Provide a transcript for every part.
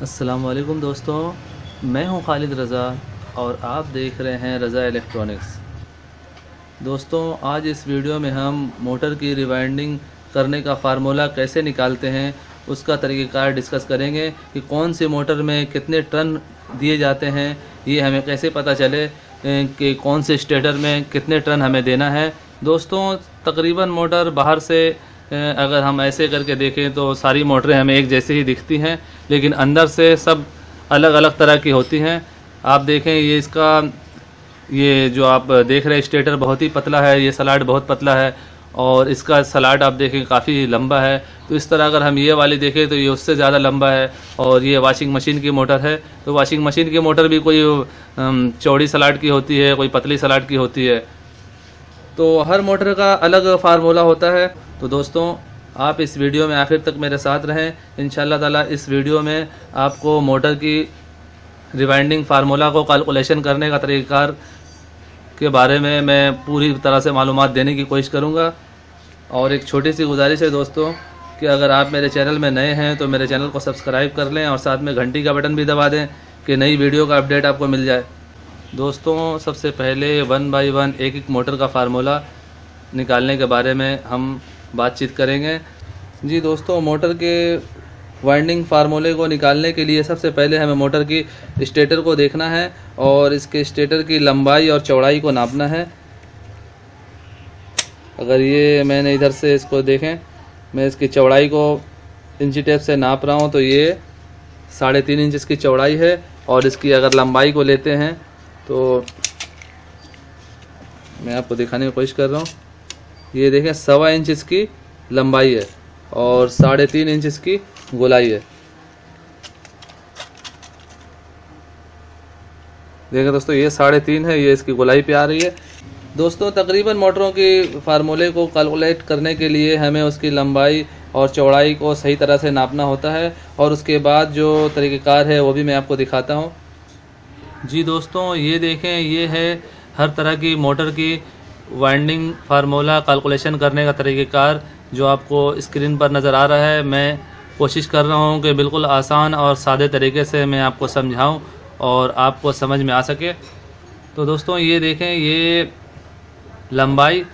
अस्सलाम वालेकुम दोस्तों, मैं हूं खालिद रज़ा और आप देख रहे हैं रज़ा इलेक्ट्रॉनिक्स। दोस्तों, आज इस वीडियो में हम मोटर की रिवाइंडिंग करने का फार्मूला कैसे निकालते हैं उसका तरीक़ाकार डिस्कस करेंगे कि कौन सी मोटर में कितने टर्न दिए जाते हैं, ये हमें कैसे पता चले कि कौन से स्टेटर में कितने टर्न हमें देना है। दोस्तों, तकरीबन मोटर बाहर से अगर हम ऐसे करके देखें तो सारी मोटरें हमें एक जैसे ही दिखती हैं, लेकिन अंदर से सब अलग अलग तरह की होती हैं। आप देखें, ये जो आप देख रहे हैं स्टेटर बहुत ही पतला है, ये स्लॉट बहुत पतला है और इसका स्लॉट आप देखें काफ़ी लंबा है। तो इस तरह अगर हम ये वाली देखें तो ये उससे ज़्यादा लंबा है। और ये वॉशिंग मशीन की मोटर है, तो वॉशिंग मशीन की मोटर भी कोई चौड़ी स्लॉट की होती है, कोई पतली स्लॉट की होती है। तो हर मोटर का अलग फार्मूला होता है। तो दोस्तों, आप इस वीडियो में आखिर तक मेरे साथ रहें। इंशाल्लाह ताला इस वीडियो में आपको मोटर की रिवाइंडिंग फार्मूला को कैलकुलेशन करने का तरीक़ाकार के बारे में मैं पूरी तरह से मालूमात देने की कोशिश करूंगा। और एक छोटी सी गुजारिश है दोस्तों कि अगर आप मेरे चैनल में नए हैं तो मेरे चैनल को सब्सक्राइब कर लें और साथ में घंटी का बटन भी दबा दें कि नई वीडियो का अपडेट आपको मिल जाए। दोस्तों, सबसे पहले 1 बाय 1 एक एक मोटर का फार्मूला निकालने के बारे में हम बातचीत करेंगे। जी दोस्तों, मोटर के वाइंडिंग फार्मूले को निकालने के लिए सबसे पहले हमें मोटर की स्टेटर को देखना है और इसके स्टेटर की लंबाई और चौड़ाई को नापना है। अगर ये मैंने इधर से इसको देखें, मैं इसकी चौड़ाई को इंची टेप से नाप रहा हूँ तो ये 3.5 इंच इसकी चौड़ाई है। और इसकी अगर लंबाई को लेते हैं तो मैं आपको दिखाने की कोशिश कर रहा हूँ। ये देखें, 1.25 इंच इसकी लंबाई है और 3.5 इंच इसकी गोलाई है। देखें दोस्तों, ये 3.5 है, ये इसकी गोलाई पे आ रही है। दोस्तों, तकरीबन मोटरों की फार्मूले को कैलकुलेट करने के लिए हमें उसकी लंबाई और चौड़ाई को सही तरह से नापना होता है और उसके बाद जो तरीक़ाकार है वो भी मैं आपको दिखाता हूँ। जी दोस्तों, ये देखें, ये है हर तरह की मोटर की वाइंडिंग फार्मूला कैलकुलेशन करने का तरीक़ाकार जो आपको स्क्रीन पर नज़र आ रहा है। मैं कोशिश कर रहा हूँ कि बिल्कुल आसान और सादे तरीके से मैं आपको समझाऊँ और आपको समझ में आ सके। तो दोस्तों, ये देखें, ये लंबाई,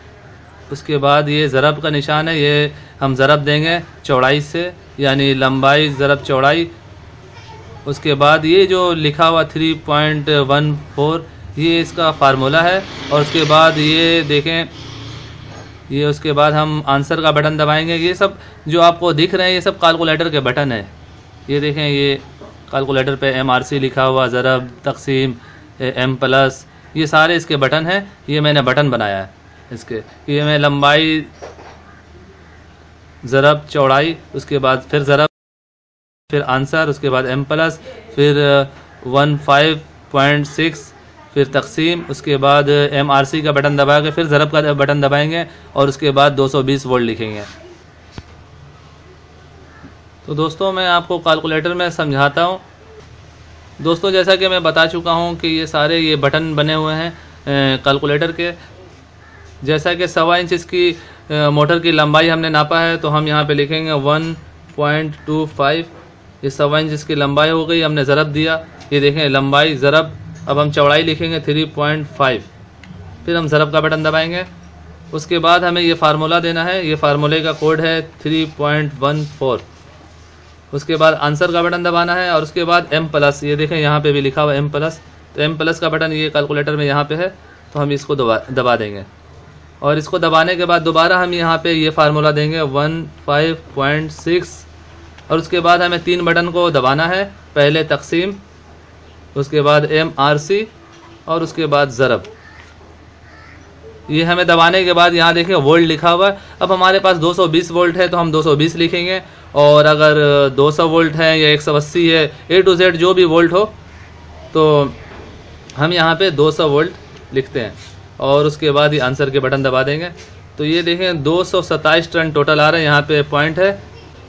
उसके बाद ये ज़रब का निशान है, ये हम ज़रब देंगे चौड़ाई से, यानी लंबाई ज़रब चौड़ाई। उसके बाद ये जो लिखा हुआ 3.14 ये इसका फार्मूला है। और उसके बाद ये देखें, ये उसके बाद हम आंसर का बटन दबाएंगे। ये सब जो आपको दिख रहे हैं ये सब कैलकुलेटर के बटन है। ये देखें, ये कैलकुलेटर पे MRC लिखा हुआ, ज़रब, तकसीम, M+, ये सारे इसके बटन हैं। ये मैंने बटन बनाया है इसके। ये मैं लंबाई, ज़रब, चौड़ाई, उसके बाद फिर ज़रब, फिर आंसर, उसके बाद M+, फिर 15.6, फिर तकसीम, उसके बाद MRC का बटन दबा के फिर ज़रब का बटन दबाएंगे और उसके बाद 220 वोल्ट लिखेंगे। तो दोस्तों, मैं आपको कैलकुलेटर में समझाता हूँ। दोस्तों, जैसा कि मैं बता चुका हूँ कि ये सारे ये बटन बने हुए हैं कैलकुलेटर के। जैसा कि 1.25 इंच इसकी मोटर की लंबाई हमने नापा है, तो हम यहाँ पे लिखेंगे 1.25। ये 1.25 इंच इसकी लंबाई हो गई, हमने ज़रब दिया। ये देखें, लंबाई, ज़रब। अब हम चौड़ाई लिखेंगे 3.5, फिर हम ज़रब का बटन दबाएंगे। उसके बाद हमें ये फार्मूला देना है। ये फार्मूले का कोड है 3.14। उसके बाद आंसर का बटन दबाना है और उसके बाद M+, ये देखें यहाँ पे भी लिखा हुआ M+। तो M+ का बटन ये कैलकुलेटर में यहाँ पे है, तो हम इसको दबा देंगे। और इसको दबाने के बाद दोबारा हम यहाँ पे ये फार्मूला देंगे 15.6। और उसके बाद हमें 3 बटन को दबाना है। पहले तकसीम, उसके बाद MRC और उसके बाद ज़रब। ये हमें दबाने के बाद यहाँ देखें वोल्ट लिखा हुआ है। अब हमारे पास 220 वोल्ट है तो हम 220 लिखेंगे, और अगर 200 वोल्ट है या 180 है, A to Z जो भी वोल्ट हो, तो हम यहाँ पे 200 वोल्ट लिखते हैं। और उसके बाद ये आंसर के बटन दबा देंगे। तो ये देखें, 227 टन टोटल आ रहे हैं। यहाँ पे पॉइंट है,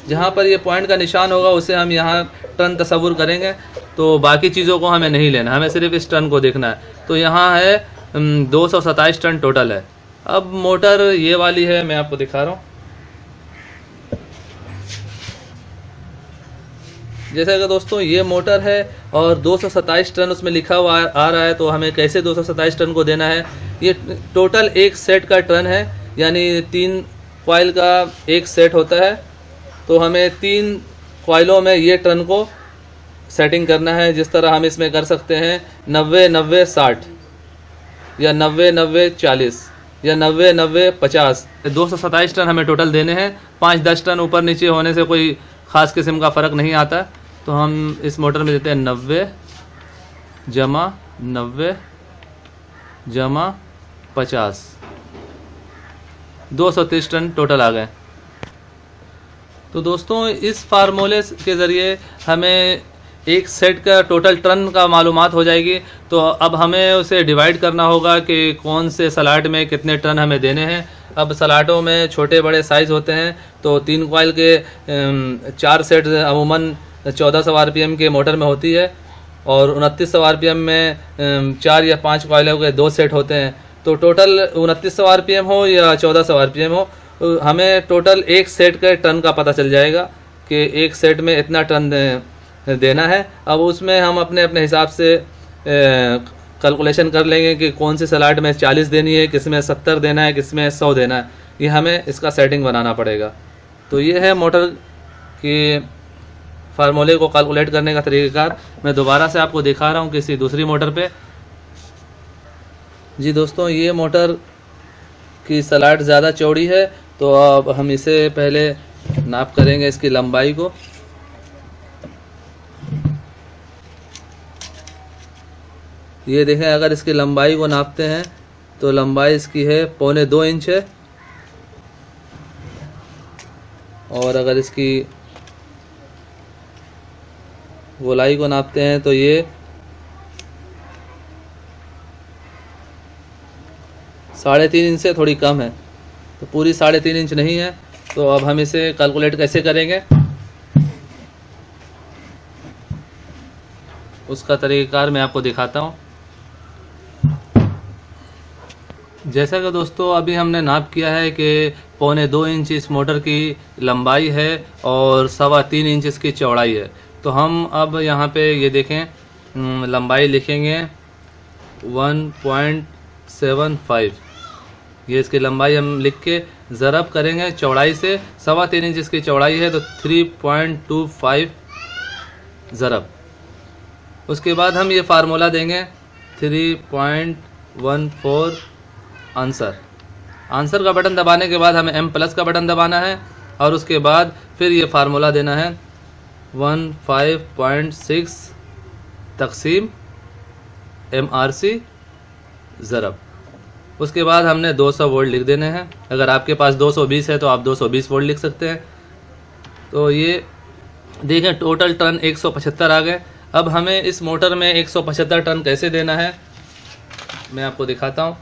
जहाँ पर ये पॉइंट का निशान होगा उसे हम यहाँ टन तस्वुर करेंगे। तो बाकी चीज़ों को हमें नहीं लेना, हमें सिर्फ इस टन को देखना है। तो यहाँ है 227 टन टोटल है। अब मोटर ये वाली है, मैं आपको दिखा रहा हूँ। जैसे कि दोस्तों ये मोटर है और 227 टन उसमें लिखा हुआ आ रहा है, तो हमें कैसे 227 टन को देना है। ये टोटल एक सेट का टन है, यानी 3 कॉइल का एक सेट होता है, तो हमें 3 कॉइलों में ये टन को सेटिंग करना है। जिस तरह हम इसमें कर सकते हैं 90-90-60 या 90-90-40 या 90-90-50। 227 टन हमें टोटल देने हैं। 5-10 टन ऊपर नीचे होने से कोई ख़ास किस्म का फ़र्क नहीं आता, तो हम इस मोटर में देते हैं 90 जमा 90 जमा 50, 230 टन टोटल आ गए। तो दोस्तों इस फार्मूले के ज़रिए हमें एक सेट का टोटल टन का मालूमात हो जाएगी। तो अब हमें उसे डिवाइड करना होगा कि कौन से सलाट में कितने टन हमें देने हैं। अब सलाटों में छोटे बड़े साइज़ होते हैं, तो 3 कॉइल के 4 सेट अमूमन 1400 आरपीएम के मोटर में होती है, और 2900 आरपीएम में 4 या 5 कॉइलों के 2 सेट होते हैं। तो टोटल 2900 आरपीएम हो या 1400 आरपीएम हो, हमें टोटल एक सेट के टन का पता चल जाएगा कि एक सेट में इतना टन देना है। अब उसमें हम अपने अपने हिसाब से कैलकुलेशन कर लेंगे कि कौन सी सलाट में 40 देनी है, किस में 70 देना है, किस में 100 देना है। ये हमें इसका सेटिंग बनाना पड़ेगा। तो ये है मोटर की फार्मूले को कैलकुलेट करने का तरीक़ाकार। मैं दोबारा से आपको दिखा रहा हूँ किसी दूसरी मोटर पे। जी दोस्तों, ये मोटर की सलाट ज़्यादा चौड़ी है, तो अब हम इसे पहले नाप करेंगे इसकी लंबाई को। ये देखें, अगर इसकी लंबाई को नापते हैं तो लंबाई इसकी है 1.25 इंच है, और अगर इसकी गोलाई को नापते हैं तो ये 3.5 इंच से थोड़ी कम है, तो पूरी 3.5 इंच नहीं है। तो अब हम इसे कैलकुलेट कैसे करेंगे, उसका तरीक़ाकार मैं आपको दिखाता हूँ। जैसा कि दोस्तों अभी हमने नाप किया है कि 1.25 इंच इस मोटर की लंबाई है और 3.25 इंच इसकी चौड़ाई है। तो हम अब यहाँ पे ये देखें लंबाई लिखेंगे 1.75, ये इसकी लंबाई हम लिख के ज़रब करेंगे चौड़ाई से। 3.25 इंच इसकी चौड़ाई है, तो 3.25 ज़रब। उसके बाद हम ये फार्मूला देंगे 3.14 आंसर का बटन दबाने के बाद हमें M+ का बटन दबाना है, और उसके बाद फिर ये फार्मूला देना है 15.6 तक़सीम MRC ज़रब। उसके बाद हमने 200 वोल्ट लिख देने हैं। अगर आपके पास 220 है तो आप 220 वोल्ट लिख सकते हैं। तो ये देखें टोटल टन 175 आ गए। अब हमें इस मोटर में 175 टन कैसे देना है मैं आपको दिखाता हूँ।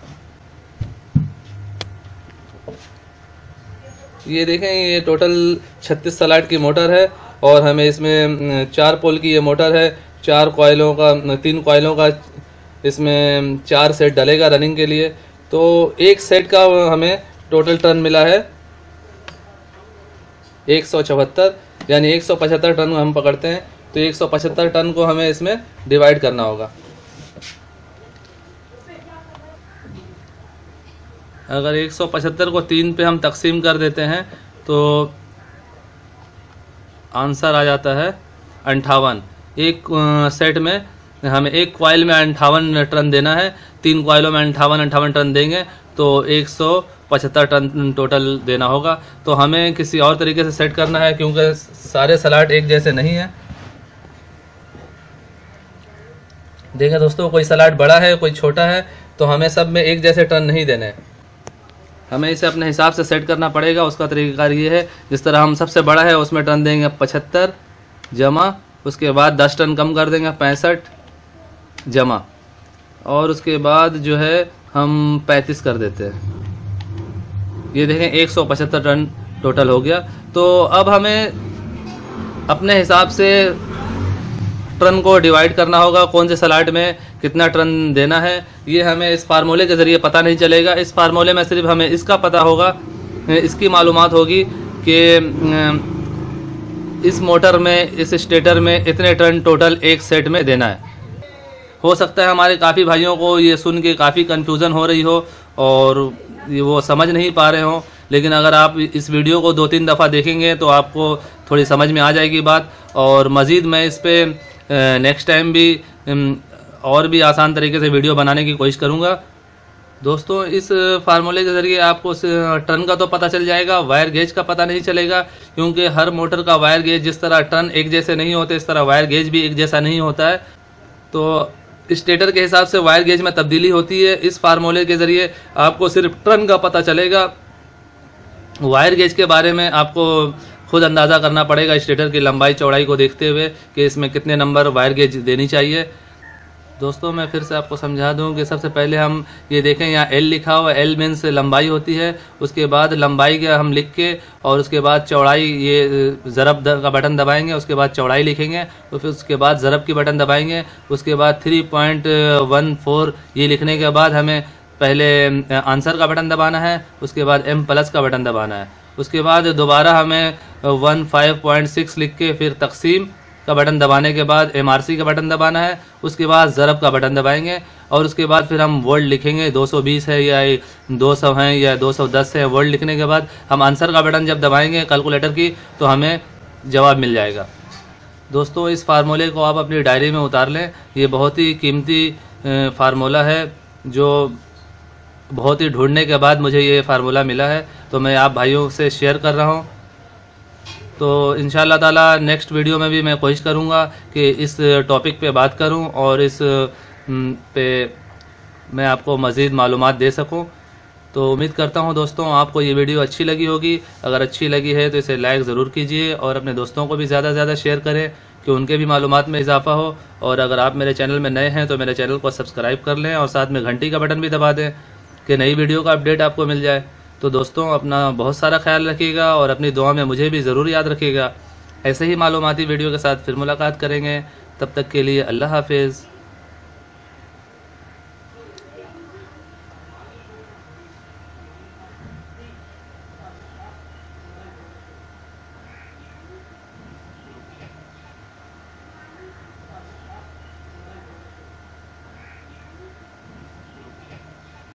ये देखें, ये टोटल 36 सलाट की मोटर है, और हमें इसमें 4 पोल की ये मोटर है। 3 कॉइलों का इसमें 4 सेट डलेगा रनिंग के लिए। तो एक सेट का हमें टोटल टन मिला है 174, यानी 175 टन हम पकड़ते हैं। तो 175 टन को हमें इसमें डिवाइड करना होगा। अगर 175 को 3 पे हम तकसीम कर देते हैं तो आंसर आ जाता है 58। एक सेट में हमें एक कॉइल में 58 टन देना है। 3 कॉइलों में 58 टन देंगे तो 175 टन टोटल देना होगा। तो हमें किसी और तरीके से सेट करना है, क्योंकि सारे सलाट एक जैसे नहीं हैं। देखिए दोस्तों, कोई सलाट बड़ा है कोई छोटा है, तो हमें सब में एक जैसे टन नहीं देने। हमें इसे अपने हिसाब से सेट करना पड़ेगा। उसका तरीक़ाकार ये है, जिस तरह हम सबसे बड़ा है उसमें टन देंगे 75 जमा, उसके बाद 10 टन कम कर देंगे 65 जमा, और उसके बाद जो है हम 35 कर देते हैं। ये देखें 175 टन टोटल हो गया। तो अब हमें अपने हिसाब से टन को डिवाइड करना होगा, कौन से सलाट में कितना टन देना है। ये हमें इस फार्मूले के ज़रिए पता नहीं चलेगा। इस फार्मूले में सिर्फ हमें इसका पता होगा, इसकी मालूमात होगी कि इस मोटर में, इस स्टेटर में इतने टर्न टोटल एक सेट में देना है। हो सकता है हमारे काफ़ी भाइयों को ये सुन के काफ़ी कन्फ्यूज़न हो रही हो और ये वो समझ नहीं पा रहे हो, लेकिन अगर आप इस वीडियो को 2-3 दफ़ा देखेंगे तो आपको थोड़ी समझ में आ जाएगी बात। और मज़ीद मैं इस पर नेक्स्ट टाइम भी और भी आसान तरीके से वीडियो बनाने की कोशिश करूँगा। दोस्तों, इस फार्मूले के ज़रिए आपको टर्न का तो पता चल जाएगा, वायर गेज का पता नहीं चलेगा, क्योंकि हर मोटर का वायर गेज जिस तरह टर्न एक जैसे नहीं होते, इस तरह वायर गेज भी एक जैसा नहीं होता है। तो स्टेटर के हिसाब से वायर गेज में तब्दीली होती है। इस फार्मूले के ज़रिए आपको सिर्फ टर्न का पता चलेगा, वायर गेज के बारे में आपको खुद अंदाज़ा करना पड़ेगा स्टेटर की लंबाई चौड़ाई को देखते हुए कि इसमें कितने नंबर वायर गेज देनी चाहिए। दोस्तों, मैं फिर से आपको समझा दूं कि सबसे पहले हम ये देखें, यहाँ एल लिखा हुआ, एल मीन्स लंबाई होती है। उसके बाद लंबाई का हम लिख के और उसके बाद चौड़ाई, ये ज़रब का बटन दबाएंगे, उसके बाद चौड़ाई लिखेंगे, तो फिर उसके बाद ज़रब की बटन दबाएंगे। उसके बाद 3.14 ये लिखने के बाद हमें पहले आंसर का बटन दबाना है, उसके बाद M+ का बटन दबाना है। उसके बाद दोबारा हमें 15.6 लिख के फिर तकसीम का बटन दबाने के बाद MRC का बटन दबाना है। उसके बाद ज़रब का बटन दबाएंगे और उसके बाद फिर हम वोल्ट लिखेंगे, 220 है या 200 है या 210 है। वोल्ट लिखने के बाद हम आंसर का बटन जब दबाएंगे कैलकुलेटर की तो हमें जवाब मिल जाएगा। दोस्तों, इस फार्मूले को आप अपनी डायरी में उतार लें। ये बहुत ही कीमती फार्मूला है, जो बहुत ही ढूंढने के बाद मुझे ये फार्मूला मिला है, तो मैं आप भाइयों से शेयर कर रहा हूँ। तो इंशाअल्लाह ताला नेक्स्ट वीडियो में भी मैं कोशिश करूँगा कि इस टॉपिक पे बात करूँ और इस पे मैं आपको मज़ीद मालूमात दे सकूँ। तो उम्मीद करता हूँ दोस्तों आपको ये वीडियो अच्छी लगी होगी। अगर अच्छी लगी है तो इसे लाइक ज़रूर कीजिए और अपने दोस्तों को भी ज़्यादा से ज़्यादा शेयर करें कि उनके भी मालूमात में इजाफा हो। और अगर आप मेरे चैनल में नए हैं तो मेरे चैनल को सब्सक्राइब कर लें और साथ में घंटी का बटन भी दबा दें कि नई वीडियो का अपडेट आपको मिल जाए। तो दोस्तों, अपना बहुत सारा ख्याल रखिएगा और अपनी दुआ में मुझे भी ज़रूर याद रखिएगा। ऐसे ही मालूमाती वीडियो के साथ फिर मुलाकात करेंगे। तब तक के लिए अल्लाह हाफिज़।